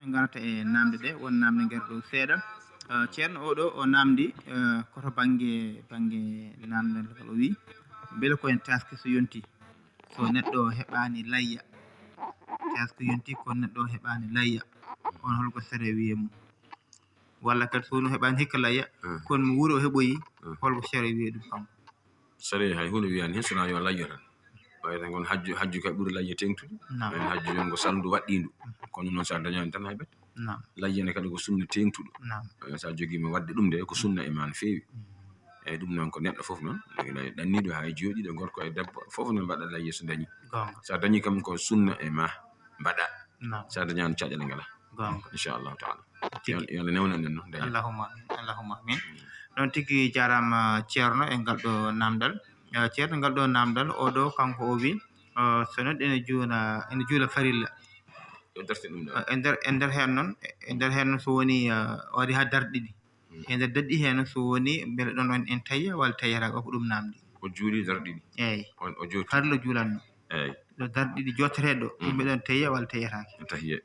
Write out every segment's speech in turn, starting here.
ngarata e namde ɗe won namde nder ɗo seeɗa ceerno oɗo o namdi koto banggue namde ngal o wi beele koyen taske so yonti so neɗɗo heɓani layya taske yonti ko neɗɗo heɓani layya on holko sere wiye mum walla kadi so woni heɓani hikka layya kono mo wuuro heɓoyi holko sere wiye ɗum kanko sere hay hunde wiyani hen sona yo layya tan wayata gon hajju ka ɓuuri layya tengtude en hajju yon go saldu waɗɗindu kono noon sa dañani tan haybet layyane kadi ko sunna tengtuɗo sa joguima wadde ɗum de ko sunna e ma no feewi eyyi ɗum noon ko neɗɗo foof noon ɗanniɗo ha jooɗiɗo gorko e debbo foof noon mbaɗa layya so dañi sa dañi kam ko sunna e ma mbaɗa sa dañani caɗele ngala inchallahu taala yo Allah newna en noon allahumma amin non tigui jarama ceerno e ngal ɗo namdal ceerno ngal ɗo namdal oɗo kanko o wi so neɗɗo ene juula farilla e nder hen noon so woni o waɗi ha darɗe ɗiɗi e nder daɗɗi hen so woni beele ɗon on en tayya walla tayyata ko ɗum namdi o juuli darɗe ɗiɗi eyyi o jooti farilla juulanno eyyi ɗo darɗe ɗiɗi jotteteɗo ɗum ɓeɗon tayya walla tayyatake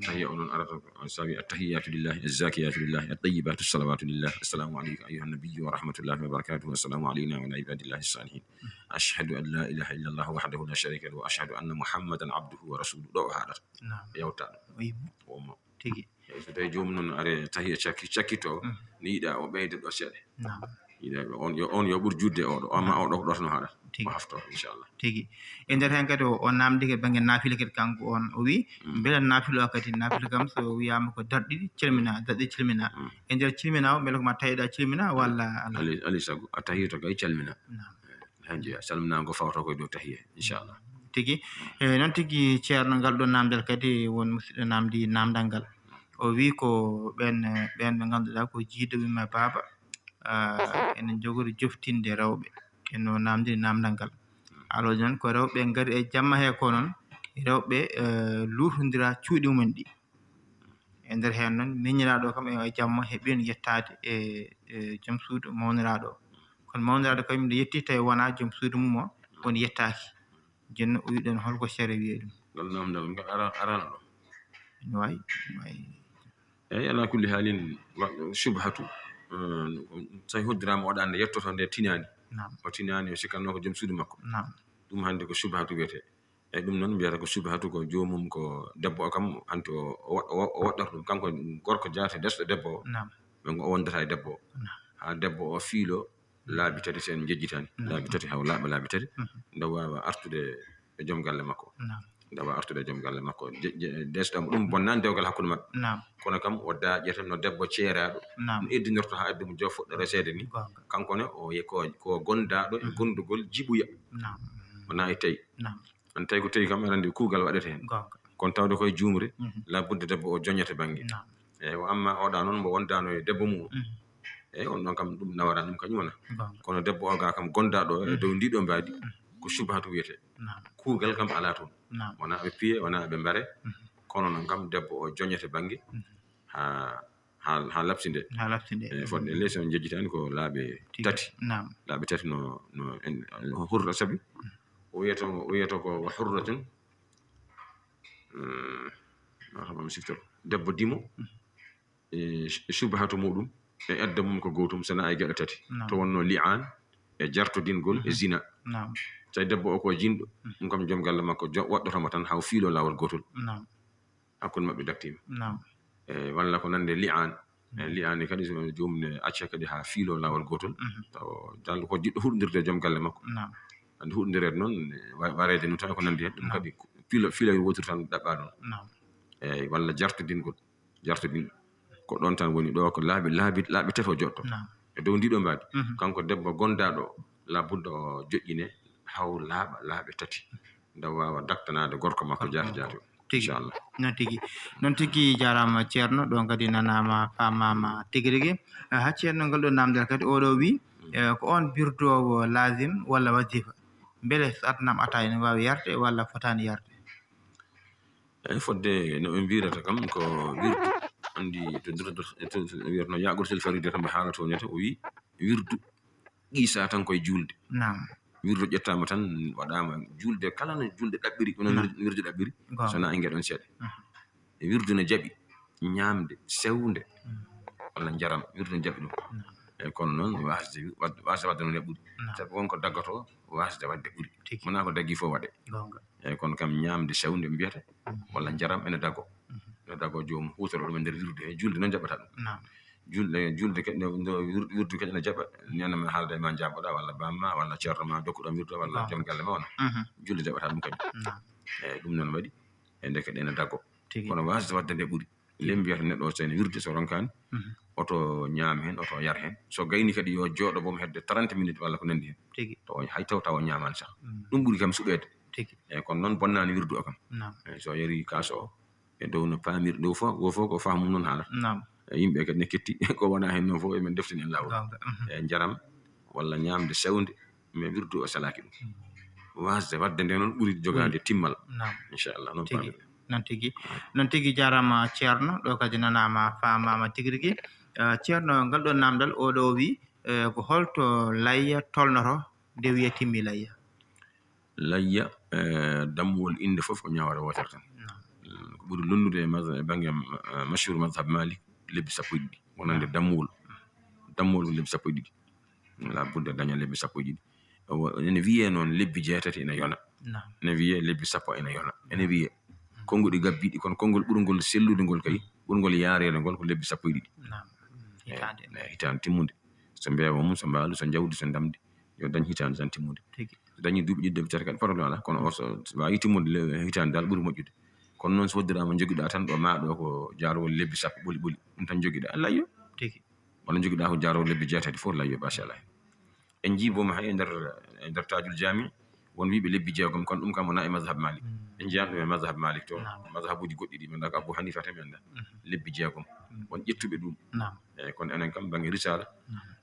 tahiyya onon arata sawi attahiyatu lillahi azzakiyatu lillahi at-tayyibatu salawatu lillahi assalamu alayka ayyuhan nabiyyu wa rahmatullahi wa barakatuh assalamu alayna wa ala ibadillahi as-salihin ashhadu an la ilaha illa allah wahdahu la sharika lahu wa ashhadu anna muhammadan abduhu wa rasuluhu ɗo o haɗata yewta ɗum tigi so tawi jomum noon are tahiyya cakkito ni yiɗa o ɓeyde ɗo seeɗa on yo ɓuur judde oɗo amma oɗo ko ɗotano haɗata o hafto inchallah tigi e nder hen kadi o namdi kadi banggue naafila kadi kanko on o wi beele naafila o kadi naafila kam so wiyama ko darɗiɗi cilmina darɗi cilmina e nder cilmina o beele koma tawiɗa cilmina walla ali sago a tahiyata kay calmina hanji salminago fawta koye dow tahiyya inchallah tigi e noon tigui ceerno ngal ɗo namdal kadi won musidɗo namdi namdal ngal o wi ko ɓen ɓe ganduɗa ko jiido wimma baaba enen jogori joftinde rewɓe eno namdiri namdal ngal alors noon ko rewɓe gaari e jamma he ko noon rewɓe lutodira cuuɗi mumen ɗi e nder hen noon miñiraɗo kam e jamma heeɓino yettade e joom suudu mawniraɗo kono mawniraɗo kam nde yetti tawi wona joom suudu mum o woni yettaki jonnon o wiɗon holko sere wiye ɗum ngal namdal ngal arana ɗo ne wawi eyyi ala kulli halin subhatu tawi hoddirama oɗa ande yettoto nde tinani o tinani o sikkanno ko joom suudu makko ɗum hande ko subhatu wiyete eyyi ɗum noon mbiyata ko subhatu ko jomum ko debbo o kam hanti o waɗɗata ɗum kanko gorko jaate desɗo debbo o ɓe o wondata e debbo o ha debbo o fiilo laabi tati sen jejjitani laabi tati haw laaɓa laabi tati nde wawa artude e joom galle makko desɗamo ɗum bonnani dewgal hakkude maɓɓe kono kam o daaƴata no debbo ceeraɗo ɗum eddinirto ha addi mo jo fuɗɗo resede ni kankone o ko gondaɗo e gondugol jiɓuya wona e tawi an tawi ko tawi kam aɗa andi kuugal waɗete hen kono tawde koye jumre labudde debbo o joñete banggue eyyi o amma oɗa noon mbo wondano e debbo mum eyyi on ɗon kam ɗum nawara ɗum kañum wona kono debbo o ga kam gondaɗo e dow ndiɗo mbadi ko subhatu wiyete kuugal kam ala toon wona ɓe piye wona ɓe mbare kono noon kam debbo o joñete banggue ha labsinde fodde leysi on jejjitani ko laaɓe tati no hurra sabi o wiyata ko wa hurratun mi siftor debbo dimo e subhatu muɗum e edda mum ko gotum sana e gueɗe tati to wonno li'an e jartodingol e zina tawi debbo o ko jinɗo ɗum kam joom galle makko waɗɗotoma tan haw fiilo lawol gotol hakkude mabɓe daktima e walla ko nande li'an li'ani kadi jomum ne acca kadi ha fiilo lawol gotol taw jallo ko jiɗɗo huɗodirde joom galle makko ande huɗodirede noon warede no tawi ko nandi hen ɗum kadi fiilawel wotori tan ɗaɓɓa ɗon eyyi walla jartodingol ko ɗon tan woni ɗo ko laabi tati o jotto e dow ndiɗo mbadi kanko debbo gondaɗo labudde o joƴƴine haw laaɓe tati nde wawa daktanade gorko makko jaati inchallah noon tigui jarama ceerno ɗon kadi nanama famama tigui rigui ha ceerno ngal ɗo namdal kadi oɗo wi ko on birdowo lazim walla wasifa beele so adnam ata ene wawi yarde walla fotani yarde eyyi fodde no ɓe mbirata kam ko wirdu andi to wiyatno yagotel faride tan ɓe haala to nete o wi wirdu qisa tan koye julde wirdu ƴettama tan waɗama julde kala no julde ɗaɓɓiri kono wirdu ɗaɓɓiri sona e gueɗon seeɗa e wirdu ne jaaɓi ñaamde sewnde walla njaram wirde jaɓi ɗum eyi kono noon wasde wadde no neɓɓude sabi wonko daggato wasde wadde ɓuri wona ko daggi fof waɗe eyi kono kam ñaamde sewnde mbiyata walla njaram ene dago joomum hutoro ɗum e nder wirde e julde noon jaɓata ɗum julde wirdu kadi ne jaɓa nena ma haalda e ma jaɓoɗa walla bamma walla ceerno ma dokkuɗam wirdu walla joom galle ma wona julde jaɓata ɗum kadi eyi ɗum noon waɗi e ndeke ɗene dago kono wasde wadde nde ɓuri lem mbiyata neɗɗo o so ene wirde so ronkani oto ñaam hen oto yar hen so gayni kadi yo jooɗo boom hedde 30 minutes walla ko nandi hen to hay taw taw ñaamani sah ɗum ɓuri kam suɓede eyi kono noon bonnani wirdu o kam eyi so yari kaso o e dow no pamir dow fof go fof ko faamum noon haalata yimɓe kadi ne ketti ko wona hen noon fof emin deftini en lawol e njaram walla ñamde sewnde mais wirdu o salaki ɗum wasde wadde nde noon ɓuri jogade timmal inchallah noon pamir non tigi jarama ceerno ɗo kadi nanama famama tigi rigui ceerno ngal ɗo namdal oɗo wi ko holto layya tolnoto nde wiye timmi layya dammuwol inde fof ko ñaware wotere tan ko ɓuri lonnude e banggue mashhur madhab malik lebbi 10 wonande dammuwol ko lebbi 12 la budde daña lebbi 12 ene wiye noon lebbi 6 ene yona ene wiye lebbi 10 ene yona ene wiye konngol gabbiɗi kono konngol ɓurgol sellude ngol kay ɓurgol yaarede ngol ko lebbi 12 hitande timmude so mbeewa mum so mbaalu so jawdi so damdi yo dañ hitande tan timmude so dañi duuɓi ɗiɗi tati kadi probléme ala kono so wawi timmude hitande dal ɓuri moƴƴude kono noon so woddirama joguiɗa tan ɗo maɗo ko jarowol lebbi 10 ɓoli ɗum tan joguiɗa layyo walla joguiɗa ko jarowol lebbi 6 fof layyo machallah en jiiboma hay e nder tajul jami won wiɓe lebbi 6 kono ɗum kam wona e mazhab malik en jiyani ɗum e mazhab malik to mazhabuji goɗɗi ɗi min ko Abou Hanifa tan mi anda lebbi 6 won ƴettuɓe ɗum eyi kono enen kam banggue risala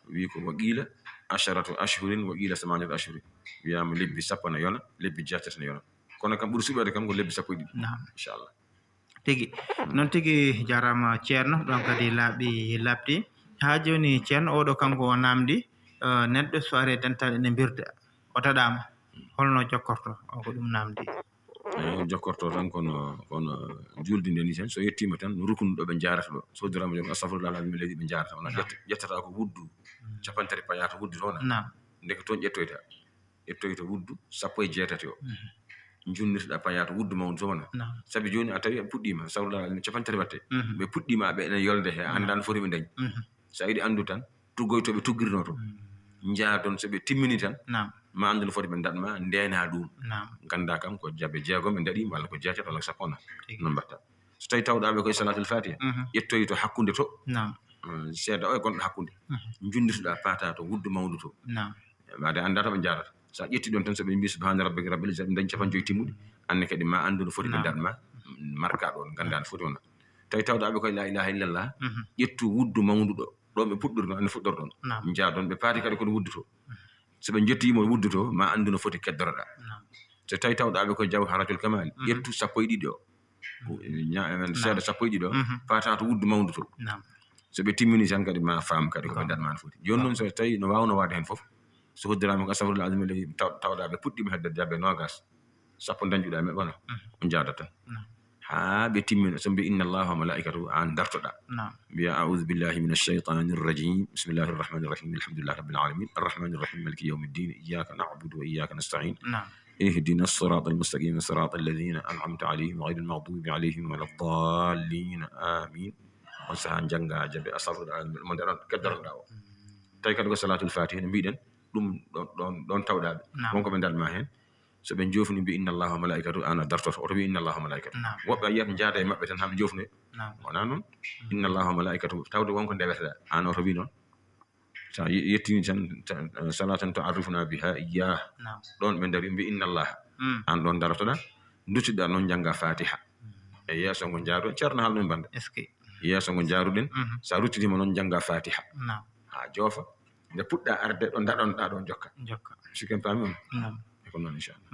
wi ko wa qila 10 ashhurin wa qila 8 ashhurin wiyama lebbi 10 ne yona lebbi 6 ne yona kono kam ɓuuri suɓede kam ko lebbi 12 inchallah tigi noon tigi jarama ceerno ɗon kadi laaɓi labdi ha joni ceerno oɗo kanko o namdi neɗɗo so ari dental ene birda o taɗama holno jokkorto o ko ɗum namdi jokkorto tan kono julde nde ni tan so yettima tan rukunu ɗo ɓe jarata ɗo so woddirama jom astahfirullah alazim leydi ɓe jarata wona ƴettata ko wuddu 50 payato wuddu to wona ndeke toon ƴettoyta wuddu 16 o junnirtoɗa payato wuddu mawdu to wona sabi joni a tawi ɓe puɗɗima astahfirullah alazim 50 watte ɓe puɗɗima ɓe ene yolde he andano foti ɓe dañi sa yiɗi andu tan tuggoytoɓe tuggirino to jaadon so ɓe timmini tan ma andu no foti ɓe daɗma ndena ɗum ganda kam ko jaɓe 6 ɓe daɗima walla ko 6 walla 10 non mbatta so tawi tawɗaɓe koye salatul fatiha ƴettoyi to hakkude to seeda o e gonɗo hakkude junnirtoɗa pata to wuddu mawdu to wade anda to ɓe jarata sa ƴetti ɗon tan so ɓe mbi subhana rabbika rabbil izzati dañi 50 timmuɗi anne kadi ma andu no foti ɓe daɗma marka ɗon ganda no foti wona tawi tawɗaɓe koye la ilaha illallah ƴettu wuddu mawdu ɗo ɓe puɗɗorno ane fuɗɗorɗon jaadon ɓe paati kadi kono wuddu to so ɓe jettima wuddu to ma andu no foti keddoroɗa so tawi tawɗaɓe koye jawharatul kamal ƴettu 12 o seeɗa 12 o pata to wuddu mawdu to so ɓe timmini tan kadi ma faam kadi ko ɓe daɗma no foti joni noon so tawi no wawno wade hen foof so hoddirama ko astahfirullah azim leydi tawɗaɓe puɗɗima hedde jabbe 20 sappo dañƴuɗa meɗe wona on jaada tan ha ɓe timmina so mbi inna allaha wa malaikatahu an dartoɗa mbiya a'udhu billahi minash shaitanir rajim bismillahir rahmanir rahim alhamdulillahi rabbil alamin arrahmanir rahim maliki yawmiddin iyyaka na'budu wa iyyaka nasta'in اهدنا الصراط المستقيم صراط الذين أنعمت عليهم غير المغضوب عليهم ولا الضالين آمين وسهان جنگا جبه أصفر من دران كدر داو تاي كدو صلاة الفاتحة نبيدن دون تاوداد مونكو من دال ما هن so ɓe jofni mbi inna allaha malaikatu ana dartoto oto wi inna allaha malaikatu woɓɓe a yiyat jaada e maɓɓe tan haɓe jofni wona noon inna allaha malaikatu tawde wonko ndeweteɗa an oto wi noon sa yettini tan salatan tu'arrifuna biha iyyah ɗon ɓe dari mbi inna allaha an ɗon darotoɗa duttiɗa noon janga fatiha e yeeso ngo jaaruɗen ceerno haalno bande yeeso ngo jaaruɗen sa ruttitima noon janga fatiha ha joofa nde puɗɗa arde ɗo daɗonɗa ɗon jokka sikken paami on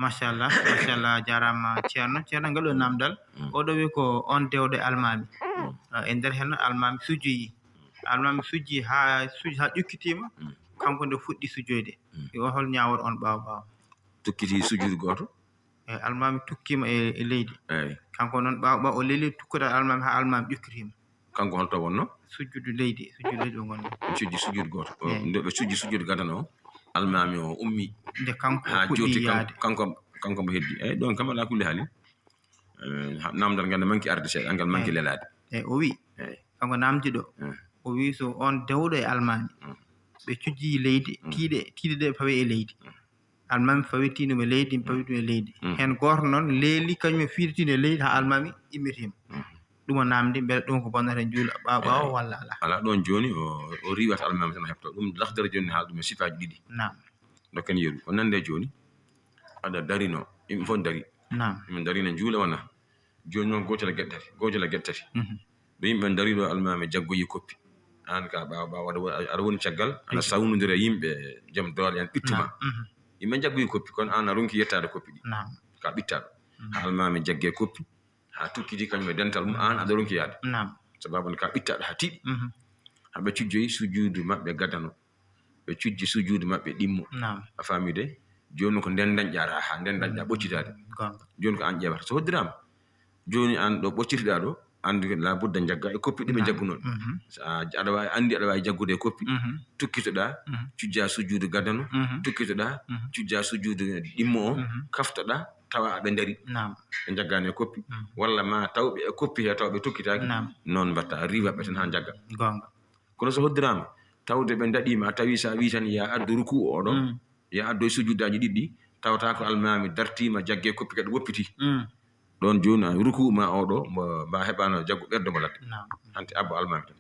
machallah jarama ceerno ngal ɗo namdal oɗo wi ko on dewɗo almami e nder hen almami sujji ha ƴukkitima kanko nde fuɗɗi sujjoyde o hol ñawor on ɓawa tukkiti sujjude goto almami tukkima e leydi kanko noon ɓawa o leeli tukkuɗa almami ha almami ƴukkitima kanko holto wonno sujjudu leydi gonno sujji sujjudu goto nde ɓe sujji sujjudu gadano almami o ummi nde kanko ha joti kanko mo heddi eyyi ɗon kam ala kulli haali namdal ngal manki arde seeɗa ngal manki lelade eyyi o wi kanko namdiɗo o wi so on dewɗo e almami ɓe cujji leydi tiiɗe ɗe pawe e leydi almami fawitino e leydi pawiɗum e leydi hen goto noon leeli kañum e fiiritino e leydi ha almami immitima ɗum o namdi beele ɗum ko bonnata juula ɓawo walla ala ɗon joni o riwata almami tan heɓto ɗum lahdere joni haala ɗum e sifaji ɗiɗi dokken yeru o nande joni aɗa darino yimɓe fof dari min darino juula wona joni noon gotela gueɗe tati ɓe yimɓe dariɗo almami jaggoyi koppi an ka ɓawa aɗa woni caggal aɗa sawnodira yimɓe joom doole en ɓittuma yimɓe jaggoyi koppi kono an a ronki yettade koppi ɗi ka ɓittaɗo ha almami jagge koppi ha tukkidi kañum e dental mum an aɗa ronki yaade sababu ka ɓittaɗo ha tiiɗi haɓe cujjoyi sujuudu maɓɓe gadano ɓe cujji sujuudu maɓɓe ɗimmo a faami de joni ko nden dañƴata ha nden dañƴa ɓoccitade joni ko an ƴewata so hoddirama joni an ɗo ɓoccitiɗa ɗo andi labudda jagga e koppi ɗiɓe jaggunoɗe aɗa wawi andi aɗa wawi jaggude e koppi tukkitoɗa cujja sujuudu gadano tukkitoɗa cujja sujuudu ɗimmo o kaftoɗa tawa aɓe daari ɓe jaggani e koppi walla ma tawɓe e koppi he tawɓe tukkitaki noon mbatta riwaɓe tan ha jagga kono so hoddirama tawde ɓe daɗima a tawi sa wi tan ya addu ruku oɗo ya addu e sujuudaji ɗiɗɗi tawata ko almami dartima jagge koppi kadi woppiti ɗon joni ruku ma oɗo mba heɓano jaggu ɓerdo mo ladde hanti abbo almami tan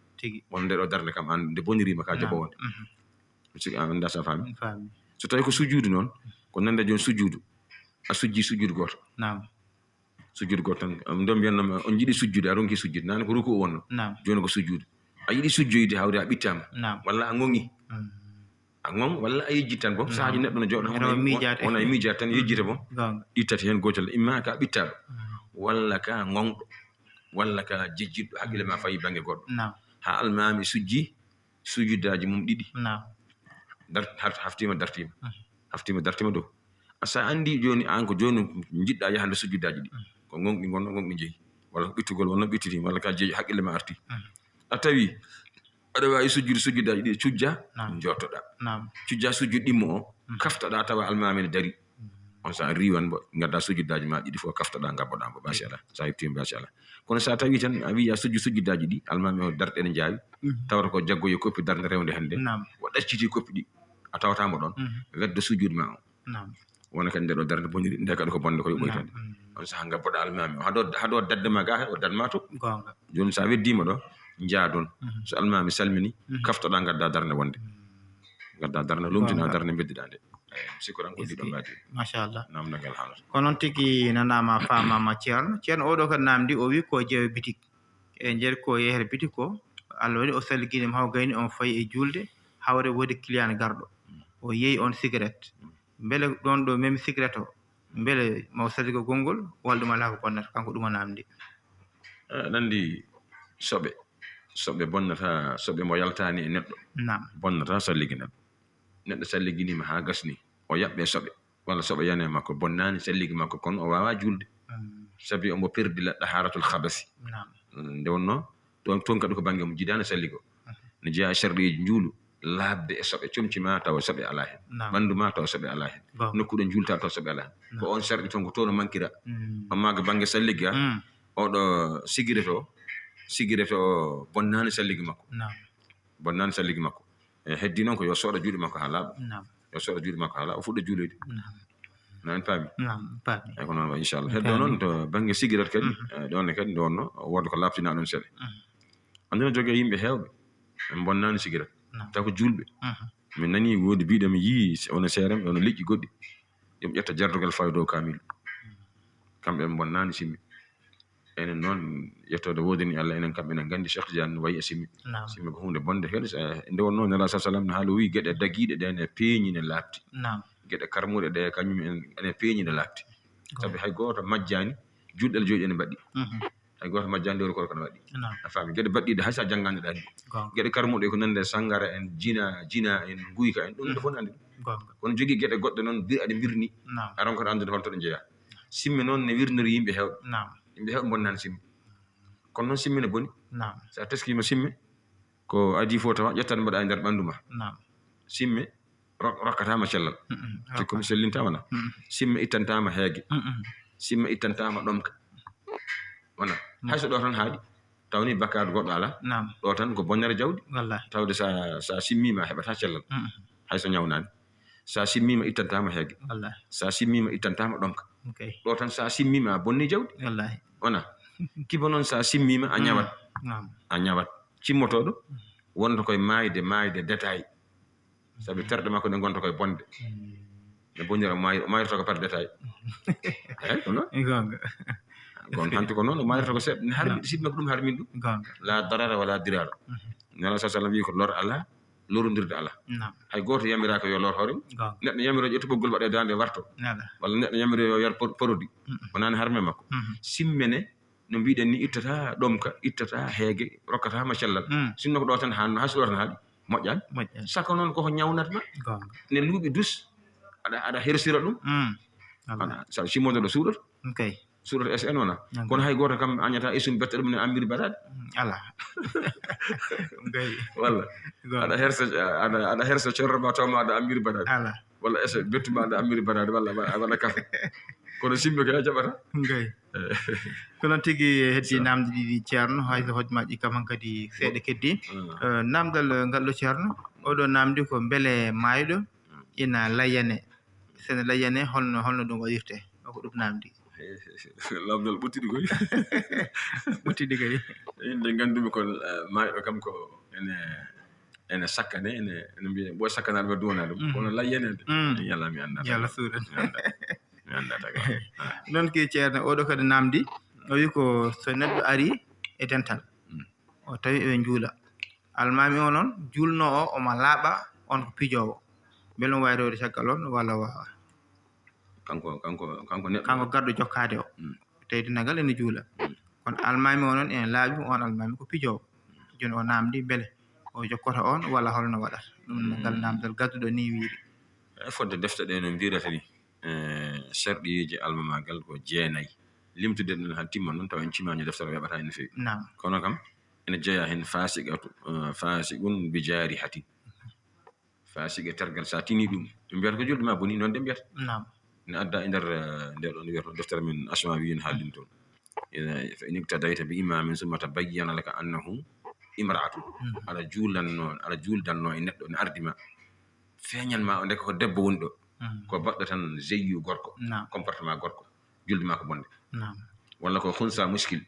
won nde ɗo darde kam an nde bonirima ka jabo wonde sigi an anda sa faami so tawi ko sujuudu noon ko nande joni sujuudu a sujji sujuudu goto tan ndo mbiyannoma on jiiɗi sujjude a ronki sujjude nane ko ruku wonno joni ko sujuudu a yiɗi sujjoyde hawde a ɓittama walla a gongi a gon walla a yejjit tan bo sahaji neɗɗo no jooɗo wona e miijade tan yejjita bo ittati hen gotel imma ka ɓittaɗo walla ka gonɗo walla ka jejjiɗɗo haqqille ma fayi banggue goɗɗo ha almami sujji sujudaji mum ɗiɗi haftima dartima dow sa andi joni an ko joni jiɗɗa yahande sujjudaji ɗi ko gonɗi gonno gonɗi jeeyi walla ko ɓittugol wonno ɓittitima walla ka jeeyi haqqille ma arti a tawi aɗa wawi sujjudaji ɗi cujja jottoɗa cujja sujjude ɗimmo o kaftoɗa tawa almami ne daari on sa riwan bo gadda sujjudaji ma ɗiɗi fof kaftoɗa gabboɗa mo machallah sa yettima machallah kono sa tawi tan a wiya sujjudaji ɗi almami o darɗe ne jaawi tawata ko jaggoye koppi darde rewde hande o ɗacciti koppi ɗi a tawatamo ɗon weddo sujjude ma o wona kadi nde ɗo darde boniri nde kadi ko bonde ko yoɓoytande on saha gabboɗa almami o haɗo dadde ma ga o dadma to joni sa weddima ɗo jaadon so almami salmini kaftoɗa gadda darde wonde gadda darde lomtina darde beddiɗa nde sikko tan ko ɗiɗo mbadi machallah namdagal haalata ko noon tigui nanama famama ceerno oɗo kadi namdi o wi ko jeewe bitik e nder ko yeere bitik ko Allah waɗi o salliginima haw gayni on fayi e julde hawre woodi client garɗo o yeeyi on cigarette beele ɗon ɗo même cigarette o beele maw salligo gongol walla ɗum ala ko bonnata kanko ɗum o namdi nandi soɓe bonnata soɓe mo yaltani e neɗɗo bonnata salligi neɗɗo salliginima ha gasni o yaɓɓe soɓe walla soɓe yana makko bonnani salligi makko kono o wawa julde sabi omo perdi leɗɗa haratul habasi nde wonno toon kadi ko banggue mo jidani salligo ne jeeya sharɗiji juulu labde e soɓe comcima tawa soɓe ala hen ɓandu ma tawa soɓe ala hen nokkuɗe julta tawa soɓe ala hen ko on sharɗi toon ko toon manquira ammaga banggue salligi ha oɗo sigirete o bonnani salligi makko e heddi noon ko yo soɗa juuɗe makko ha laaɓa o fuɗɗo juuloyde nan paami ay ko noon wa inchallah heddo noon to banggue sigirat kadi ɗonne kadi nde wonno wodde ko labtina ɗon seeɗa andina jogue yimɓe hewɓe en bonnani sigirat taw ko julɓe min nani woodi biɗo mi yii ono seerem ono liƴƴi goɗɗi yoɓe ƴetta jardugal fawi dow kamilu kamɓe ɓe bonnani simmi enen noon yettode wodini Allah enen kamɓe enen gandi Cheikh Tidiane wayi e simmi ko hunde bonde kadi nde wonno nela sa sallam ne haala wi gueɗe daguiɗe ɗe ne peeñi ne laabti gueɗe karmuɗe ɗe kañum ene peeñi ne laabti sabi hay goto majjani julɗel joyi ene mbaɗɗi hay goto majjani lewru kono waɗi a faami gueɗe baɗɗiɗe hay sa jangani ɗani gueɗe karmuɗe ko nande sangara en jina en guyka en ɗum fof andi kono jogui gueɗe goɗɗe noon aɗa birni aron koto andude holto ɗe jeeya simmi noon ne wirnori yimɓe hewɓe bonnani simmi kono noon simmine boni so a teskima simme ko adi fo tawa ƴettan mbaɗa e nder ɓanndu ma simme rokkatama cellal sikkomi sellintama na simme ittantama heege simme ittantama ɗomka wona hayso ɗo tan haaɗi tawni bakkaadu goɗɗo ala ɗo tan ko bonnere jawdi tawde sa simmima a heɓata cellal hayso ñawnani sa simmima ittantama heege sa simmima ittantama ɗomka ɗo tan sa simmima a bonni jawdi wona kiba noon sa simmima a ñawat cimmotoɗo wonta koye maayde détail sabi terɗe makko ɗe gonta koye bonde ne bonira mayrata ko par détail eyi ko noon gon hanti ko noon o mayrata ko seeɗa ne harmiɗi siɗma ko ɗum harmin ɗum la darara wala dirara nela sa sallam wi ko lor ala lorondirde ala hay goto yamiraka yo lor hoore neɗɗo yamiro ƴettu ɓoggol waɗe dande warto walla neɗɗo yamiro yo yer produit wonani harme makko simmene no mbiɗen ni ittata ɗomka ittata heege rokkatama cellal sinno ko ɗo tan hanno hay so ɗo tan haaɗi moƴƴani saka noon koko ñawnatma ne luuɓi dus aɗa hersira ɗum saɗa simmode ɗo suuɗoto suuɗoto SN wona kono hay goto kam añata isum bette ɗum ne ambiri baɗade ala walla aɗa hersa corroma tawma aɗa ambiri baɗade walla ese bettuma aɗa ambiri baɗade walla waɗa kafe kono simme ko jaɓata ko noon tigi heddi namde ɗiɗi ceerno hayso hojmaji kam kadi seeɗa keddi namdal ngal ɗo ceerno oɗo namdi ko beele mayɗo ina layyane sene layyane holno ɗum waɗirte ko ɗum namdi lamdal ɓuttiɗi koy ɓuttiɗi kadi inde gandumi ko mayɗo kam ko ene sakkane ene mbiya ɓoy sakkanade wadde wona ɗum kono layyanede yalla mi anda yalla suuɗan noon ki ceerno oɗo kadi namdi o wi ko so neɗɗo ari e dental o tawi eɓe juula almami o noon julno o omo laaɓa on ko pijowo beele o wawi rewde caggal on walla wawa kanko garɗo jokkade o tawi dinnagal ene juula kono almami o noon ene laaɓi on almami ko pijowo joni o namdi beele o jokkoto on walla holno waɗata ɗum ngal namdal gadduɗo ni wiiri fodde defte ɗe no mbirata ni sharɗiji almamagal ko 9 limtude ɗen ha timma noon tawa en cimmani deftere weɓata ene fewi kono kam ene jeeya hen fasiqun bi jarihatin fasique tergal sa tini ɗum ɓe mbiyata ko julde ma boni noon de mbiyata ne adda e nder nde ɗon wiyata deftere men asma wiyin haaldin toon fa in iktadayta bi imamin summa tabayyana laka annahu imra'atu aɗa juuldanno e neɗɗo ne ardima feeñanma o ndeka ko debbo woni ɗo ko baɗɗo tan jeyu gorko comportement gorko julde ma ko bonde walla ko hunsa muskil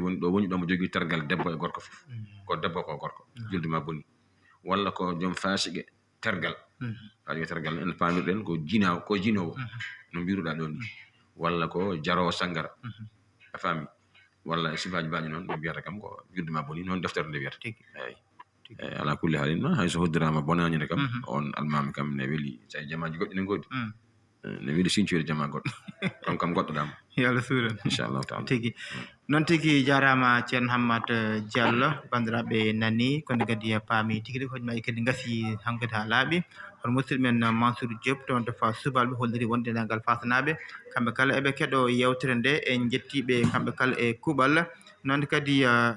woni ɗo woni ɗo mo jogui tergal debbo e gorko fof ko debbo ko gorko julde ma boni walla ko joom fasigue tergal fasigue tergal en pamirɗen ko jinowo no mbiruɗa ɗo ni walla ko jarowo sangara a faami walla sifaji mbaɗi noon ɓe mbiyata kam ko julde ma boni noon deftere nde wiyata eyyi ala kulli haalin noon hayso hoddirama bonañide kam on almami kam ne weeli sa jamaji goɗɗi ne goodi ne weeli siñcoyde jama goɗɗo ɗon kam goɗɗoɗama yo Allah suuɗan inchallahu taala tigi noon tigi jarama ceerno Hammat Diallo bandiraɓe nani kono kadi paami tigui rigui hojomaji kadi gaasi hankkadi ha laaɓi hono musidɗo men Mansour Diop toon to Fass Subalɓe holliri wonde dendagal Fasanaɓe kamɓe kala eɓe keeɗo yewtere nde en jettiɓe kamɓe kala e kuuɓal noon kadi